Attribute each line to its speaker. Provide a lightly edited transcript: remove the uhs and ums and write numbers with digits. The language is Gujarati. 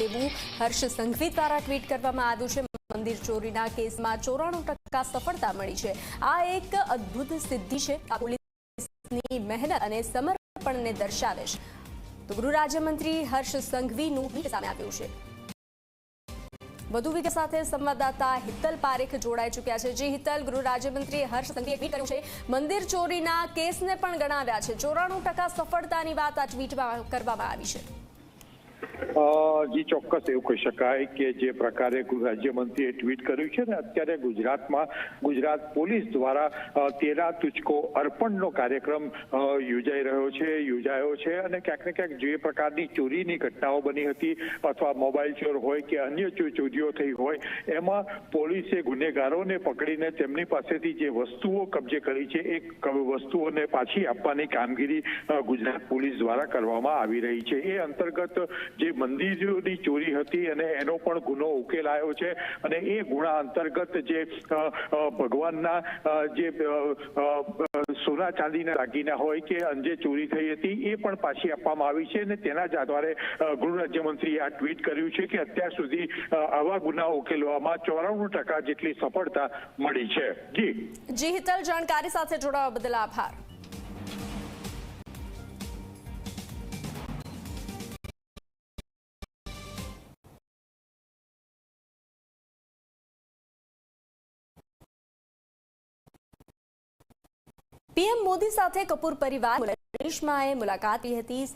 Speaker 1: તેવું હર્ષ સંઘવી દ્વારા ટ્વીટ કરવામાં આવ્યું છે। મંદિર ચોરીના કેસમાં 94% સફળતા મળી છે। આ એક અદ્ભુત સિદ્ધિ છે। આ પોલીસની મહેનત અને સમર્પણને દર્શાવે છે। તો ગૃહ રાજ્યમંત્રી હર્ષ સંઘવીનું ટ્વીટ સામે આવ્યું છે। વધુ વિગત સાથે સંવાદદાતા હિતલ પારેખ જોડાઈ ચૂક્યા છે। જે હિતલ, ગૃહ રાજ્યમંત્રી હર્ષ સંઘવીએ ટ્વીટ કર્યું છે, મંદિર ચોરીના કેસને પણ ગણાવ્યા છે। 94% સફળતાની વાત આ ટ્વીટમાં કરવામાં આવી છે।
Speaker 2: જી ચોક્કસ એવું કહી શકાય કે જે પ્રકારે ગૃહ રાજ્યમંત્રીએ ટ્વીટ કર્યું છે ને, અત્યારે ગુજરાતમાં ગુજરાત પોલીસ દ્વારા તેરા તુચકો અર્પણનો કાર્યક્રમ યોજાયો છે અને ક્યાંક ને ક્યાંક જે પ્રકારની ચોરીની ઘટનાઓ બની હતી અથવા મોબાઈલ ચોર હોય કે અન્ય ચોરીઓ થઈ હોય, એમાં પોલીસે ગુનેગારોને પકડીને તેમની પાસેથી જે વસ્તુઓ કબજે કરી છે એ વસ્તુઓને પાછી આપવાની કામગીરી ગુજરાત પોલીસ દ્વારા કરવામાં આવી રહી છે। એ અંતર્ગત જે મંદિરોની ચોરી હતી અને એનો પણ ગુનો ઉકેલાયો છે અને એ ગુના અંતર્ગત જે ભગવાનના જે સોના ચાંદીના દાગીના હોય કે જે ચોરી થઈ હતી એ પણ પાછી આપવામાં આવી છે અને તેના જ આધારે ગૃહ રાજ્યમંત્રીએ આ ટ્વીટ કર્યું છે કે અત્યાર સુધી આવા ગુનાઓ ઉકેલવામાં 94% જેટલી સફળતા મળી છે।
Speaker 1: જી હિતલ, જાણકારી સાથે જોડાવા બદલ આભાર। પીએમ મોદી સાથે કપૂર પરિવાર મલેશિયાએ મુલાકાત કરી હતી।